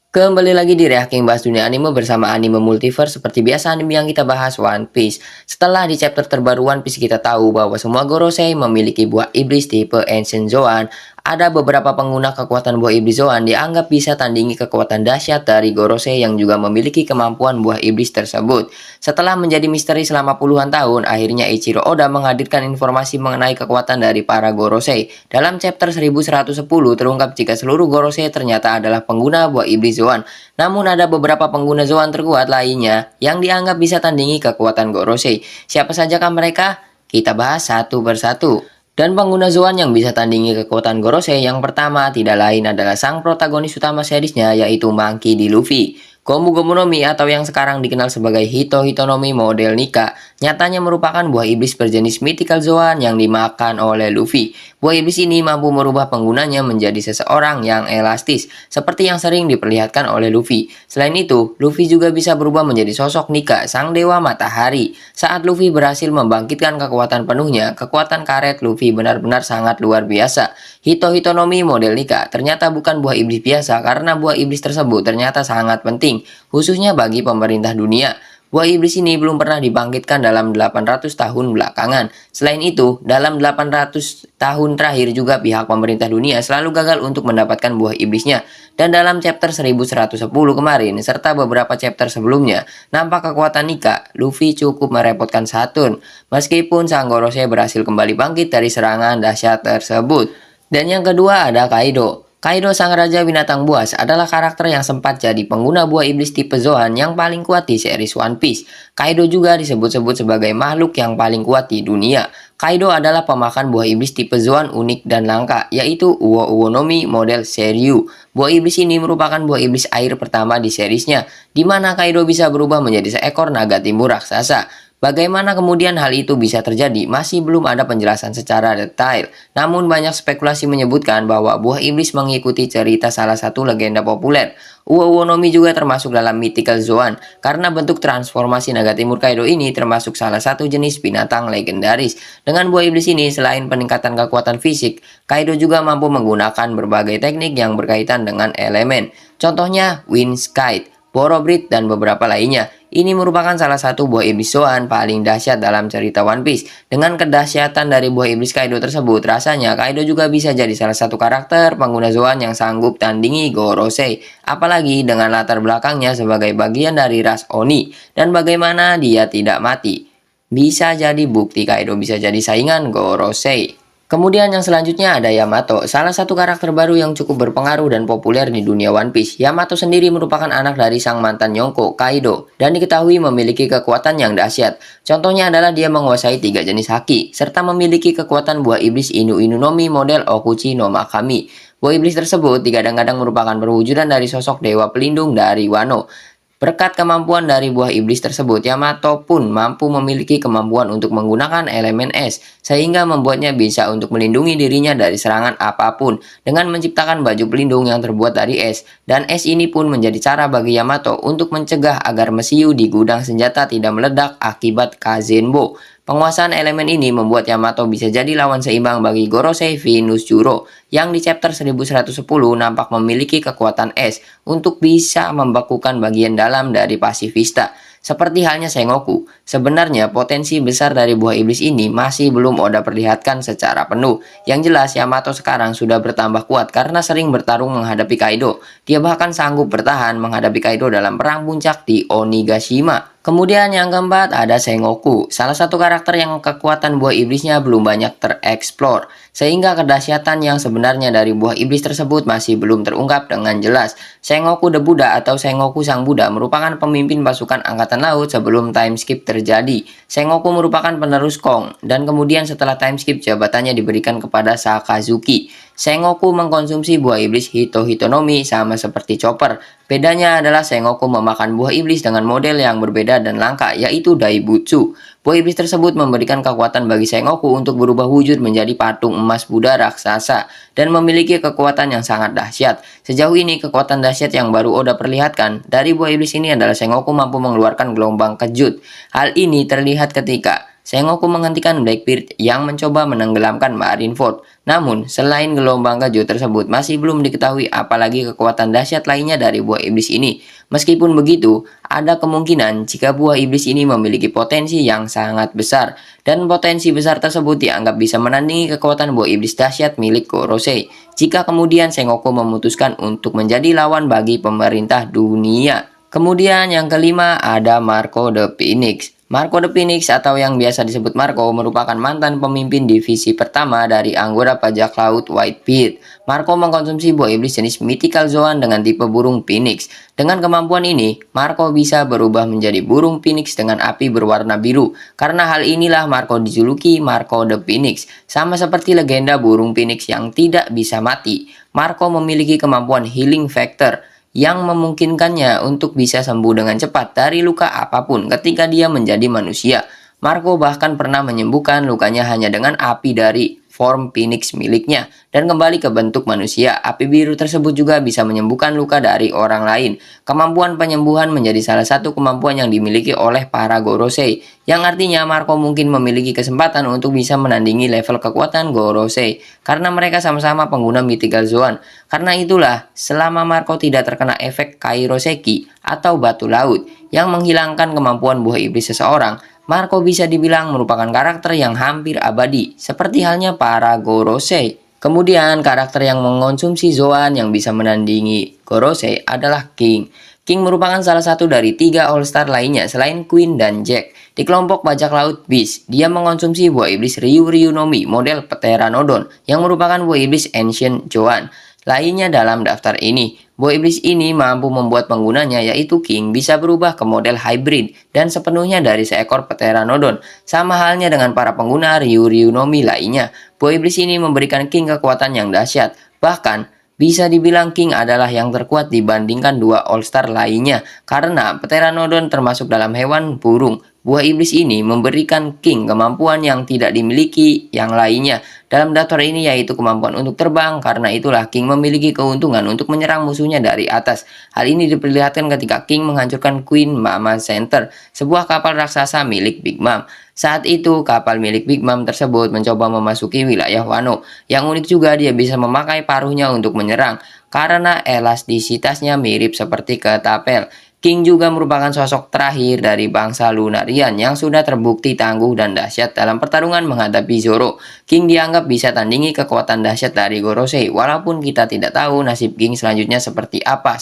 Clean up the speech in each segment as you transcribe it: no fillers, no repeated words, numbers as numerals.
Kembali lagi di Reaking Bahas Dunia Anime bersama Anime Multiverse. Seperti biasa anime yang kita bahas One Piece. Setelah di chapter terbaru One Piece kita tahu bahwa semua Gorosei memiliki buah iblis tipe Ancient Zoan. Ada beberapa pengguna kekuatan buah iblis Zoan dianggap bisa tandingi kekuatan dahsyat dari Gorosei yang juga memiliki kemampuan buah iblis tersebut. Setelah menjadi misteri selama puluhan tahun, akhirnya Ichiro Oda menghadirkan informasi mengenai kekuatan dari para Gorosei. Dalam chapter 1110 terungkap jika seluruh Gorosei ternyata adalah pengguna buah iblis Zoan. Namun ada beberapa pengguna Zoan terkuat lainnya yang dianggap bisa tandingi kekuatan Gorosei. Siapa sajakah mereka? Kita bahas satu persatu. Dan pengguna Zoan yang bisa tandingi kekuatan Gorosei yang pertama tidak lain adalah sang protagonis utama seriesnya, yaitu Monkey D. Luffy. Gomu Gomu no Mi atau yang sekarang dikenal sebagai Hito Hito no Mi model Nika nyatanya merupakan buah iblis berjenis mythical Zoan yang dimakan oleh Luffy. Buah iblis ini mampu merubah penggunanya menjadi seseorang yang elastis, seperti yang sering diperlihatkan oleh Luffy. Selain itu, Luffy juga bisa berubah menjadi sosok Nika, sang dewa matahari. Saat Luffy berhasil membangkitkan kekuatan penuhnya, kekuatan karet Luffy benar-benar sangat luar biasa. Hito Hito no Mi model Nika ternyata bukan buah iblis biasa karena buah iblis tersebut ternyata sangat penting, khususnya bagi pemerintah dunia. Buah iblis ini belum pernah dibangkitkan dalam 800 tahun belakangan. Selain itu, dalam 800 tahun terakhir juga pihak pemerintah dunia selalu gagal untuk mendapatkan buah iblisnya. Dan dalam chapter 1110 kemarin, serta beberapa chapter sebelumnya, nampak kekuatan Nika, Luffy cukup merepotkan Saturn. Meskipun sang Gorosei berhasil kembali bangkit dari serangan dahsyat tersebut. Dan yang kedua ada Kaido. Kaido sang raja binatang buas adalah karakter yang sempat jadi pengguna buah iblis tipe Zoan yang paling kuat di series One Piece. Kaido juga disebut-sebut sebagai makhluk yang paling kuat di dunia. Kaido adalah pemakan buah iblis tipe Zoan unik dan langka, yaitu Uo Uo no Mi model Seryu. Buah iblis ini merupakan buah iblis air pertama di seriesnya, di mana Kaido bisa berubah menjadi seekor naga timbul raksasa. Bagaimana kemudian hal itu bisa terjadi masih belum ada penjelasan secara detail. Namun banyak spekulasi menyebutkan bahwa buah iblis mengikuti cerita salah satu legenda populer. Uo Uo no Mi juga termasuk dalam mythical Zoan karena bentuk transformasi naga timur Kaido ini termasuk salah satu jenis binatang legendaris. Dengan buah iblis ini selain peningkatan kekuatan fisik, Kaido juga mampu menggunakan berbagai teknik yang berkaitan dengan elemen. Contohnya Wind Kite, Borobrit, dan beberapa lainnya. Ini merupakan salah satu buah iblis Zoan paling dahsyat dalam cerita One Piece. Dengan kedahsyatan dari buah iblis Kaido tersebut, rasanya Kaido juga bisa jadi salah satu karakter pengguna Zoan yang sanggup tandingi Gorosei. Apalagi dengan latar belakangnya sebagai bagian dari ras Oni, dan bagaimana dia tidak mati. Bisa jadi bukti Kaido bisa jadi saingan Gorosei. Kemudian yang selanjutnya ada Yamato, salah satu karakter baru yang cukup berpengaruh dan populer di dunia One Piece. Yamato sendiri merupakan anak dari sang mantan Yonko, Kaido, dan diketahui memiliki kekuatan yang dahsyat. Contohnya adalah dia menguasai 3 jenis haki, serta memiliki kekuatan buah iblis Inu Inu no Mi model Okuchi no Makami. Buah iblis tersebut kadang-kadang merupakan perwujudan dari sosok dewa pelindung dari Wano. Berkat kemampuan dari buah iblis tersebut, Yamato pun mampu memiliki kemampuan untuk menggunakan elemen es, sehingga membuatnya bisa untuk melindungi dirinya dari serangan apapun dengan menciptakan baju pelindung yang terbuat dari es. Dan es ini pun menjadi cara bagi Yamato untuk mencegah agar mesiu di gudang senjata tidak meledak akibat Kazenbo. Penguasaan elemen ini membuat Yamato bisa jadi lawan seimbang bagi Gorosei Venus Juro yang di chapter 1110 nampak memiliki kekuatan es untuk bisa membekukan bagian dalam dari pasifista. Seperti halnya Sengoku, sebenarnya potensi besar dari buah iblis ini masih belum Oda perlihatkan secara penuh. Yang jelas Yamato sekarang sudah bertambah kuat karena sering bertarung menghadapi Kaido. Dia bahkan sanggup bertahan menghadapi Kaido dalam perang puncak di Onigashima. Kemudian yang keempat ada Sengoku, salah satu karakter yang kekuatan buah iblisnya belum banyak tereksplor, sehingga kedahsyatan yang sebenarnya dari buah iblis tersebut masih belum terungkap dengan jelas. Sengoku the Buddha atau Sengoku Sang Buddha merupakan pemimpin pasukan angkatan laut sebelum time skip terjadi. Sengoku merupakan penerus Kong, dan kemudian setelah time skip jabatannya diberikan kepada Sakazuki. Sengoku mengkonsumsi buah iblis Hito Hito no Mi sama seperti Chopper. Bedanya adalah Sengoku memakan buah iblis dengan model yang berbeda dan langka, yaitu Daibutsu. Buah iblis tersebut memberikan kekuatan bagi Sengoku untuk berubah wujud menjadi patung emas Buddha raksasa dan memiliki kekuatan yang sangat dahsyat. Sejauh ini kekuatan dahsyat yang baru Oda perlihatkan dari buah iblis ini adalah Sengoku mampu mengeluarkan gelombang kejut. Hal ini terlihat ketika Sengoku menghentikan Blackbeard yang mencoba menenggelamkan Marineford. Namun, selain gelombang kejut tersebut masih belum diketahui apalagi kekuatan dahsyat lainnya dari buah iblis ini. Meskipun begitu, ada kemungkinan jika buah iblis ini memiliki potensi yang sangat besar, dan potensi besar tersebut dianggap bisa menandingi kekuatan buah iblis dahsyat milik Gorosei. Jika kemudian Sengoku memutuskan untuk menjadi lawan bagi pemerintah dunia. Kemudian yang kelima ada Marco the Phoenix. Marco the Phoenix atau yang biasa disebut Marco merupakan mantan pemimpin divisi pertama dari anggota bajak laut Whitebeard. Marco mengkonsumsi buah iblis jenis Mythical Zoan dengan tipe burung Phoenix. Dengan kemampuan ini, Marco bisa berubah menjadi burung Phoenix dengan api berwarna biru. Karena hal inilah Marco dijuluki Marco the Phoenix. Sama seperti legenda burung Phoenix yang tidak bisa mati, Marco memiliki kemampuan healing factor yang memungkinkannya untuk bisa sembuh dengan cepat dari luka apapun ketika dia menjadi manusia. Marco bahkan pernah menyembuhkan lukanya hanya dengan api dari form Phoenix miliknya dan kembali ke bentuk manusia. Api biru tersebut juga bisa menyembuhkan luka dari orang lain. Kemampuan penyembuhan menjadi salah satu kemampuan yang dimiliki oleh para Gorosei, yang artinya Marco mungkin memiliki kesempatan untuk bisa menandingi level kekuatan Gorosei karena mereka sama-sama pengguna Mythical Zoan. Karena itulah, selama Marco tidak terkena efek Kairoseki atau batu laut yang menghilangkan kemampuan buah iblis seseorang, Marco bisa dibilang merupakan karakter yang hampir abadi, seperti halnya para Gorosei. Kemudian, karakter yang mengonsumsi Zoan yang bisa menandingi Gorosei adalah King. King merupakan salah satu dari 3 All-Star lainnya selain Queen dan Jack. Di kelompok bajak laut Beast, dia mengonsumsi buah iblis Ryu no Mi model Pteranodon yang merupakan buah iblis Ancient Zoan lainnya dalam daftar ini. Buah iblis ini mampu membuat penggunanya yaitu King bisa berubah ke model hybrid dan sepenuhnya dari seekor Pteranodon. Sama halnya dengan para pengguna Ryu no Mi lainnya, buah iblis ini memberikan King kekuatan yang dahsyat. Bahkan, bisa dibilang King adalah yang terkuat dibandingkan 2 All-Star lainnya karena Pteranodon termasuk dalam hewan burung. Buah iblis ini memberikan King kemampuan yang tidak dimiliki yang lainnya dalam daftar ini yaitu kemampuan untuk terbang. Karena itulah King memiliki keuntungan untuk menyerang musuhnya dari atas. Hal ini diperlihatkan ketika King menghancurkan Queen Mama Center, sebuah kapal raksasa milik Big Mom. Saat itu kapal milik Big Mom tersebut mencoba memasuki wilayah Wano. Yang unik juga dia bisa memakai paruhnya untuk menyerang karena elastisitasnya mirip seperti ketapel. King juga merupakan sosok terakhir dari bangsa Lunarian yang sudah terbukti tangguh dan dahsyat dalam pertarungan menghadapi Zoro. King dianggap bisa tandingi kekuatan dahsyat dari Gorosei, walaupun kita tidak tahu nasib King selanjutnya seperti apa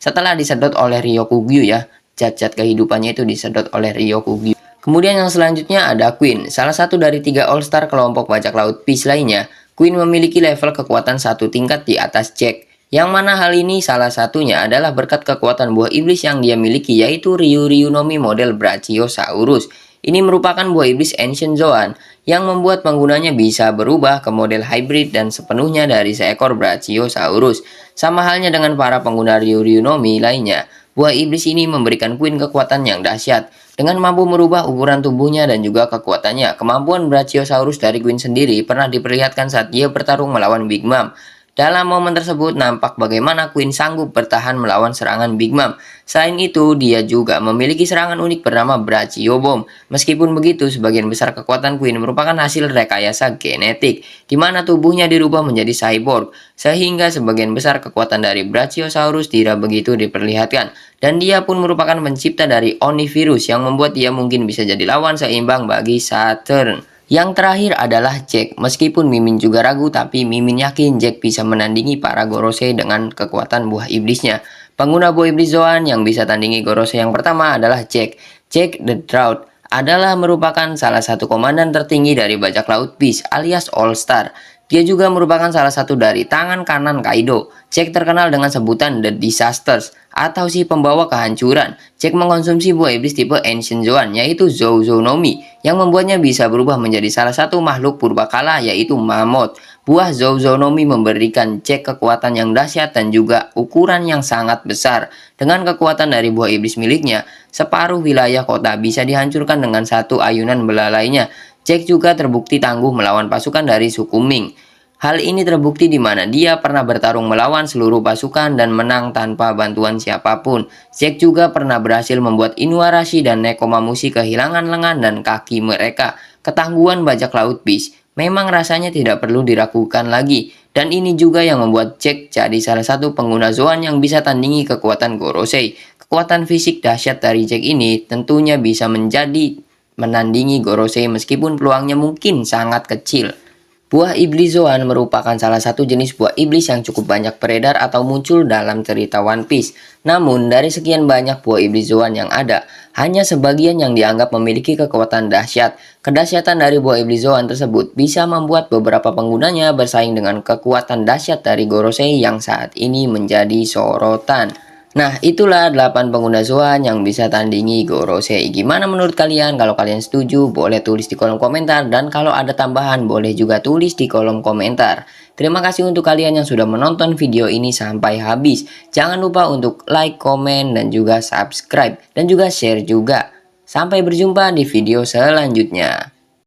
setelah disedot oleh Ryokugyu ya. Zat-zat kehidupannya itu disedot oleh Ryokugyu. Kemudian yang selanjutnya ada Queen, salah satu dari 3 All-Star kelompok bajak laut Peace lainnya. Queen memiliki level kekuatan 1 tingkat di atas Jack. Yang mana hal ini salah satunya adalah berkat kekuatan buah iblis yang dia miliki yaitu Ryu no Mi model Brachiosaurus. Ini merupakan buah iblis Ancient Zoan yang membuat penggunanya bisa berubah ke model hybrid dan sepenuhnya dari seekor Brachiosaurus. Sama halnya dengan para pengguna Ryu no Mi lainnya, buah iblis ini memberikan Queen kekuatan yang dahsyat. Dengan mampu merubah ukuran tubuhnya dan juga kekuatannya, kemampuan Brachiosaurus dari Queen sendiri pernah diperlihatkan saat dia bertarung melawan Big Mom. Dalam momen tersebut nampak bagaimana Queen sanggup bertahan melawan serangan Big Mom. Selain itu, dia juga memiliki serangan unik bernama Brachio Bomb. Meskipun begitu, sebagian besar kekuatan Queen merupakan hasil rekayasa genetik, di mana tubuhnya dirubah menjadi cyborg, sehingga sebagian besar kekuatan dari Brachiosaurus tidak begitu diperlihatkan. Dan dia pun merupakan pencipta dari Onivirus yang membuat dia mungkin bisa jadi lawan seimbang bagi Saturn. Yang terakhir adalah Jack. Meskipun Mimin juga ragu, tapi Mimin yakin Jack bisa menandingi para Gorosei dengan kekuatan buah iblisnya. Pengguna buah iblis Zoan yang bisa tandingi Gorosei yang pertama adalah Jack. Jack the Drought adalah merupakan salah satu komandan tertinggi dari bajak laut Beast alias All Star. Dia juga merupakan salah satu dari tangan kanan Kaido. Jack terkenal dengan sebutan The Disasters atau si pembawa kehancuran. Jack mengkonsumsi buah iblis tipe Ancient Zoan yaitu Zouzou no Mi yang membuatnya bisa berubah menjadi salah satu makhluk purbakala yaitu Mammoth. Buah Zouzou no Mi memberikan Jack kekuatan yang dahsyat dan juga ukuran yang sangat besar. Dengan kekuatan dari buah iblis miliknya, separuh wilayah kota bisa dihancurkan dengan satu ayunan belalainya. Jack juga terbukti tangguh melawan pasukan dari suku Ming. Hal ini terbukti di mana dia pernah bertarung melawan seluruh pasukan dan menang tanpa bantuan siapapun. Jack juga pernah berhasil membuat Inuarashi dan Nekomamushi kehilangan lengan dan kaki mereka. Ketangguhan bajak laut Beast Memang rasanya tidak perlu diragukan lagi. Dan ini juga yang membuat Jack jadi salah satu pengguna Zoan yang bisa tandingi kekuatan Gorosei. Kekuatan fisik dahsyat dari Jack ini tentunya bisa menandingi Gorosei meskipun peluangnya mungkin sangat kecil. Buah iblis Zoan merupakan salah satu jenis buah iblis yang cukup banyak beredar atau muncul dalam cerita One Piece. Namun, dari sekian banyak buah iblis Zoan yang ada, hanya sebagian yang dianggap memiliki kekuatan dahsyat. Kedahsyatan dari buah iblis Zoan tersebut bisa membuat beberapa penggunanya bersaing dengan kekuatan dahsyat dari Gorosei yang saat ini menjadi sorotan. Nah, itulah 8 pengguna Zoan yang bisa tandingi Gorosei. Gimana menurut kalian? Kalau kalian setuju, boleh tulis di kolom komentar. Dan kalau ada tambahan, boleh juga tulis di kolom komentar. Terima kasih untuk kalian yang sudah menonton video ini sampai habis. Jangan lupa untuk like, komen, dan juga subscribe. Dan juga share juga. Sampai berjumpa di video selanjutnya.